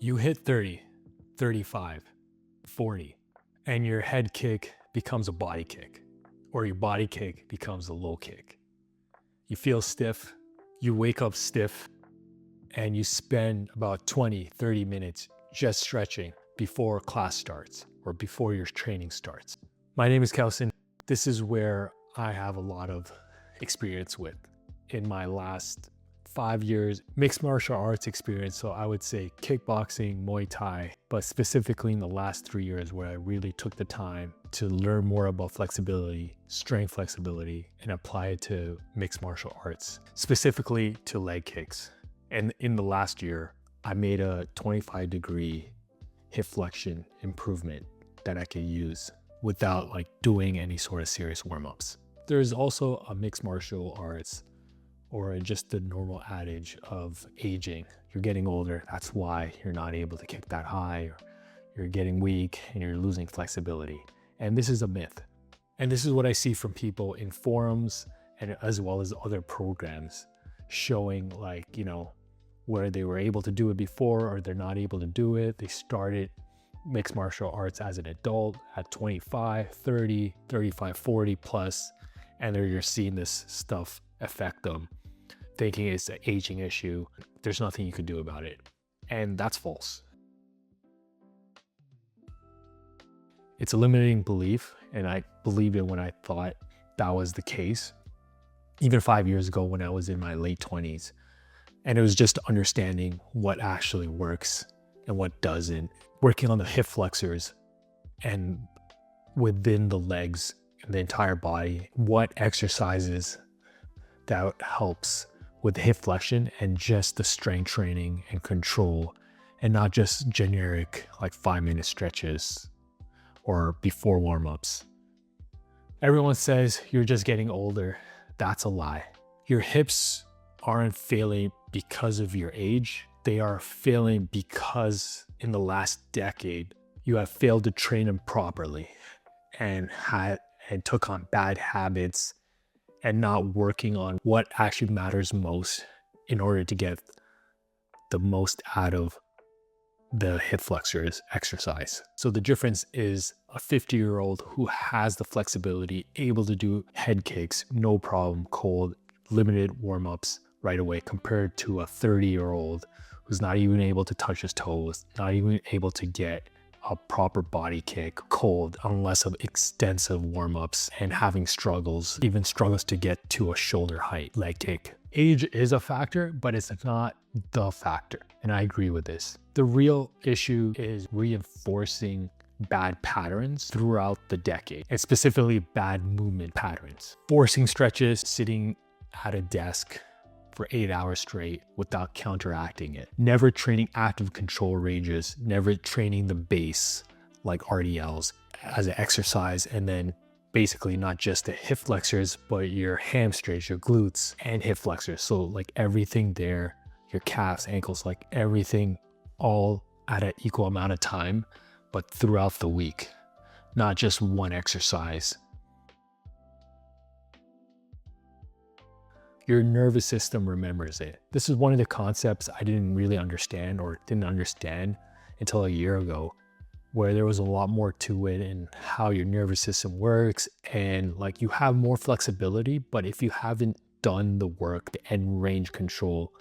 You hit 30, 35, 40, and your head kick becomes a body kick, or your body kick becomes a low kick. You feel stiff, you wake up stiff, and you spend about 20, 30 minutes just stretching before class starts or before your training starts. My name is Kelson. This is where I have a lot of experience with in my last 5 years mixed martial arts experience. So I would say kickboxing, Muay Thai, but specifically in the last 3 years where I really took the time to learn more about flexibility, strength flexibility, and apply it to mixed martial arts, specifically to leg kicks. And in the last year, I made a 25-degree hip flexion improvement that I could use without doing any sort of serious warm-ups. There's also a mixed martial arts or just the normal adage of aging. You're getting older, that's why you're not able to kick that high, or you're getting weak and you're losing flexibility. And this is a myth. And this is what I see from people in forums and as well as other programs showing where they were able to do it before or they're not able to do it. They started mixed martial arts as an adult at 25, 30, 35, 40 plus, and you're seeing this stuff affect them, thinking it's an aging issue. There's nothing you can do about it. And that's false. It's a limiting belief, and I believed it when I thought that was the case, even 5 years ago when I was in my late 20s. And it was just understanding what actually works and what doesn't, working on the hip flexors and within the legs and the entire body, what exercises that helps with hip flexion and just the strength training and control, and not just generic 5-minute stretches or before warm-ups. Everyone says you're just getting older. That's a lie. Your hips aren't failing because of your age. They are failing because in the last decade, you have failed to train them properly and took on bad habits and not working on what actually matters most in order to get the most out of the hip flexors exercise. So the difference is a 50-year-old who has the flexibility, able to do head kicks, no problem, cold, limited warm-ups right away, compared to a 30-year-old who's not even able to touch his toes, not even able to get a proper body kick cold unless of extensive warm-ups, and having struggles, even struggles to get to a shoulder height leg kick. Age is a factor, but it's not the factor. And I agree with this. The real issue is reinforcing bad patterns throughout the decade, and specifically bad movement patterns. Forcing stretches, sitting at a desk for 8 hours straight without counteracting it. Never training active control ranges, never training the base like RDLs as an exercise, and then basically not just the hip flexors, but your hamstrings, your glutes, and hip flexors. So everything there, your calves, ankles, everything all at an equal amount of time, but throughout the week, not just one exercise. Your nervous system remembers it. This is one of the concepts I didn't really understand until a year ago, where there was a lot more to it and how your nervous system works. And you have more flexibility, but if you haven't done the work, the end range control,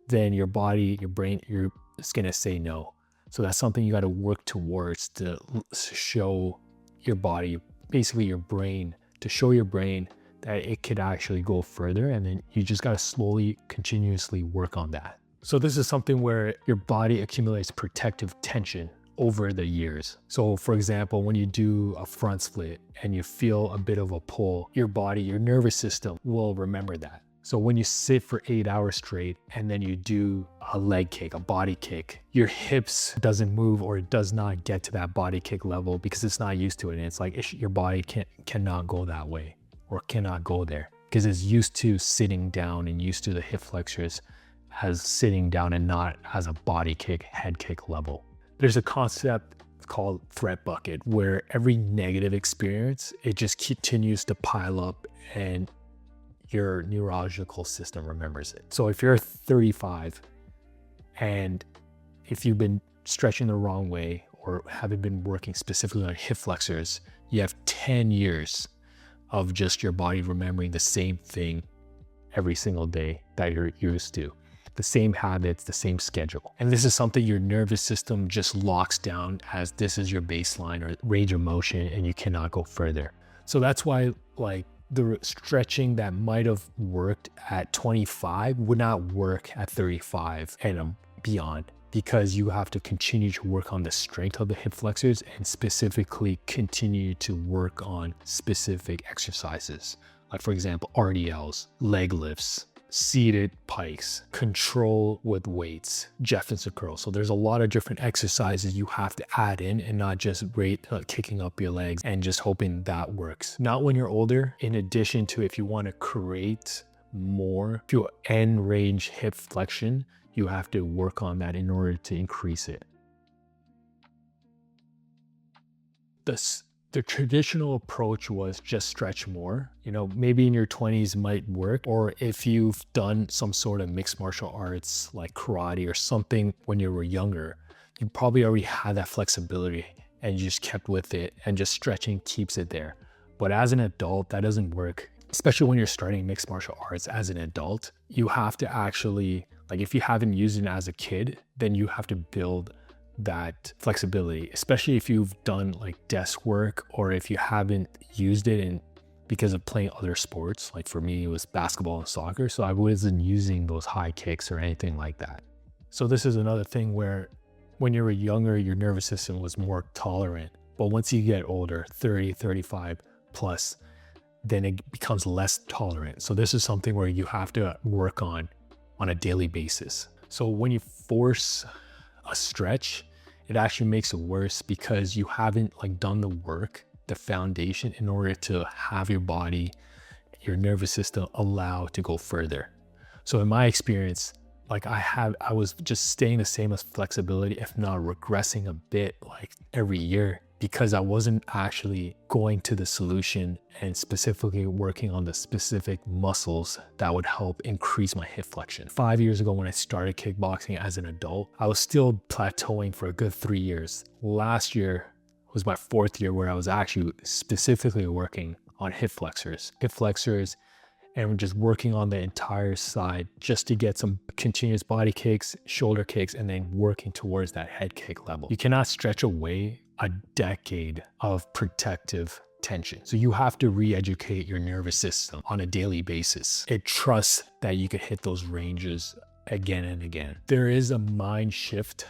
then your body, your brain, you're just gonna say no. So that's something you gotta work towards to show your body, basically your brain, to show your brain that it could actually go further, and then you just gotta slowly, continuously work on that. So this is something where your body accumulates protective tension over the years. So for example, when you do a front split and you feel a bit of a pull, your body, your nervous system will remember that. So when you sit for 8 hours straight and then you do a leg kick, a body kick, your hips doesn't move, or it does not get to that body kick level because it's not used to it. And it's your body cannot go that way, or cannot go there, because it's used to sitting down and used to the hip flexors as sitting down and not as a body kick, head kick level. There's a concept called threat bucket, where every negative experience, it just continues to pile up and your neurological system remembers it. So if you're 35 and if you've been stretching the wrong way or haven't been working specifically on hip flexors, you have 10 years of just your body remembering the same thing every single day that you're used to. The same habits, the same schedule. And this is something your nervous system just locks down as this is your baseline or range of motion and you cannot go further. So that's why like the stretching that might have worked at 25 would not work at 35 and beyond, because you have to continue to work on the strength of the hip flexors and specifically continue to work on specific exercises. Like for example, RDLs, leg lifts, seated pikes, control with weights, Jefferson curls. So there's a lot of different exercises you have to add in and not just kicking up your legs and just hoping that works. Not when you're older. In addition to, if you want to create more pure end range hip flexion, you have to work on that in order to increase it. The traditional approach was just stretch more. You know, maybe in your 20s might work, or if you've done some sort of mixed martial arts like karate or something when you were younger, you probably already had that flexibility and you just kept with it, and just stretching keeps it there. But as an adult, that doesn't work, especially when you're starting mixed martial arts as an adult. You have to actually, like if you haven't used it as a kid, then you have to build that flexibility, especially if you've done like desk work or if you haven't used it because of playing other sports. Like for me, it was basketball and soccer, so I wasn't using those high kicks or anything like that. So this is another thing where when you were younger, your nervous system was more tolerant, but once you get older, 30, 35 plus, then it becomes less tolerant. So this is something where you have to work on a daily basis. So when you force a stretch, it actually makes it worse because you haven't like done the work, the foundation, in order to have your body, your nervous system allow to go further. So in my experience, like I was just staying the same as flexibility, if not regressing a bit like every year, because I wasn't actually going to the solution and specifically working on the specific muscles that would help increase my hip flexion. 5 years ago when I started kickboxing as an adult, I was still plateauing for a good 3 years. Last year was my 4th year where I was actually specifically working on hip flexors, and just working on the entire side just to get some continuous body kicks, shoulder kicks, and then working towards that head kick level. You cannot stretch away a decade of protective tension. So you have to re-educate your nervous system on a daily basis. It trusts that you can hit those ranges again and again. There is a mind shift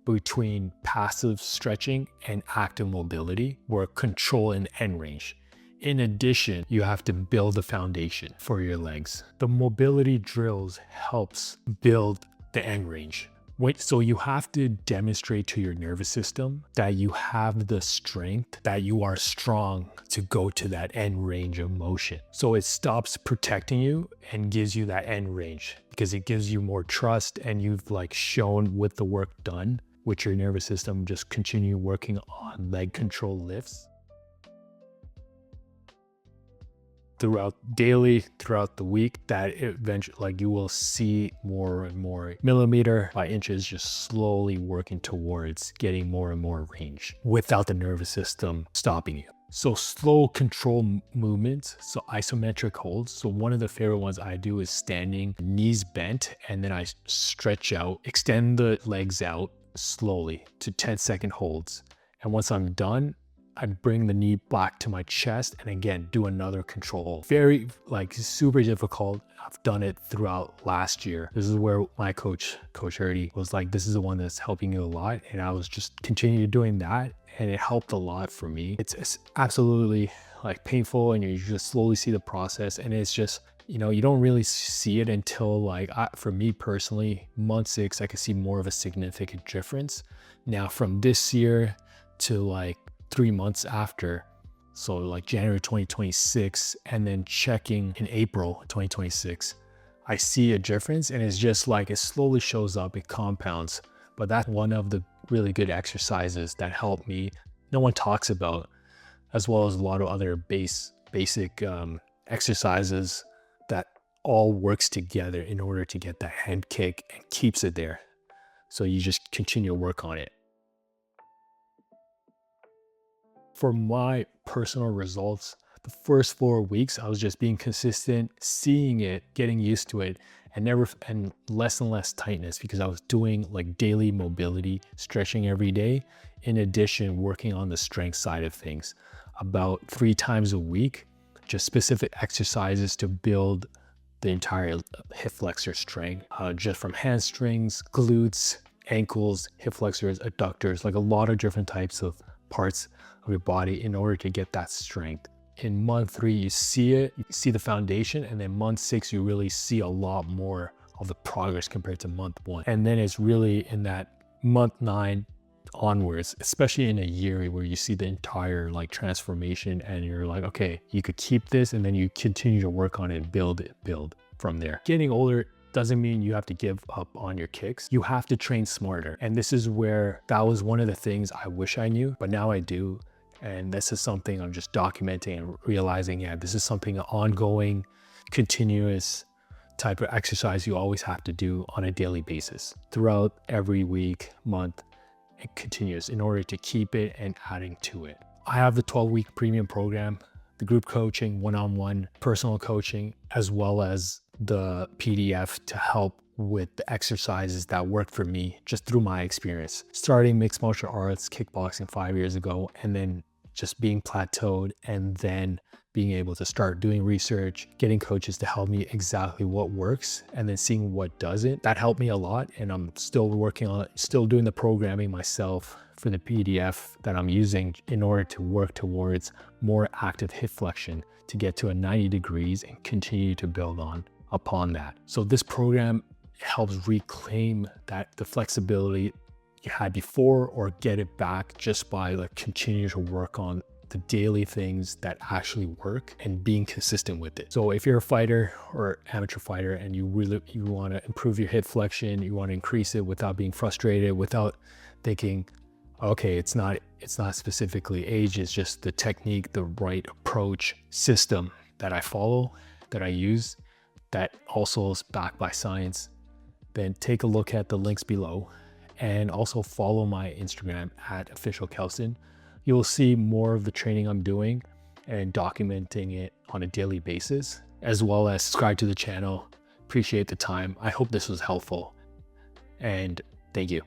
between passive stretching and active mobility, where control and end range. In addition, you have to build a foundation for your legs. The mobility drills helps build the end range. So you have to demonstrate to your nervous system that you have the strength, that you are strong to go to that end range of motion. So it stops protecting you and gives you that end range, because it gives you more trust, and you've like shown with the work done with your nervous system, just continue working on leg control lifts throughout the week, that eventually like you will see more and more millimeter by inches just slowly working towards getting more and more range without the nervous system stopping you. So slow control movements, so isometric holds. So one of the favorite ones I do is standing, knees bent, and then I stretch out, extend the legs out slowly to 10-second holds. And once I'm done, I bring the knee back to my chest and again do another control hold. Very like super difficult. I've done it throughout last year. This is where my coach Erdy, was like, this is the one that's helping you a lot. And I was just continuing doing that, and it helped a lot for me. It's absolutely like painful, and you just slowly see the process. And it's just, you know, you don't really see it until like, for me personally, month 6, I could see more of a significant difference. Now from this year to like 3 months after, so like January 2026, and then checking in April 2026, I see a difference, and it's just like it slowly shows up, it compounds. But that's one of the really good exercises that help me, no one talks about, as well as a lot of other basic exercises that all works together in order to get that head kick and keeps it there. So you just continue to work on it. For my personal results, the first 4 weeks, I was just being consistent, seeing it, getting used to it, and less tightness because I was doing like daily mobility, stretching every day. In addition, working on the strength side of things about 3 times a week, just specific exercises to build the entire hip flexor strength, just from hamstrings, glutes, ankles, hip flexors, adductors, like a lot of different types of parts of your body in order to get that strength. In month 3, you see it, you see the foundation, and then month 6, you really see a lot more of the progress compared to month 1. And then it's really in that month 9 onwards, especially in a year where you see the entire like transformation and you're like, okay, you could keep this, and then you continue to work on it, build from there. Getting older doesn't mean you have to give up on your kicks. You have to train smarter. And this is where that was one of the things I wish I knew, but now I do. And this is something I'm just documenting and realizing, yeah, this is something ongoing, continuous type of exercise you always have to do on a daily basis throughout every week, month. It continues in order to keep it and adding to it. I have the 12-week premium program, the group coaching, one-on-one personal coaching, as well as the PDF to help with the exercises that work for me just through my experience. Starting mixed martial arts, kickboxing 5 years ago, and then just being plateaued, and then being able to start doing research, getting coaches to help me exactly what works, and then seeing what doesn't. That helped me a lot, and I'm still working on it, still doing the programming myself for the PDF that I'm using in order to work towards more active hip flexion to get to a 90 degrees and continue to build upon that. So this program helps reclaim the flexibility you had before, or get it back just by like continuing to work on the daily things that actually work and being consistent with it. So if you're a fighter or amateur fighter and you want to improve your hip flexion, you want to increase it without being frustrated, without thinking, okay, it's not specifically age, it's just the technique, the right approach system that I follow, that I use, that also is backed by science, then take a look at the links below, and also follow my Instagram at officialkelson. You'll see more of the training I'm doing and documenting it on a daily basis, as well as subscribe to the channel. Appreciate the time. I hope this was helpful, and thank you.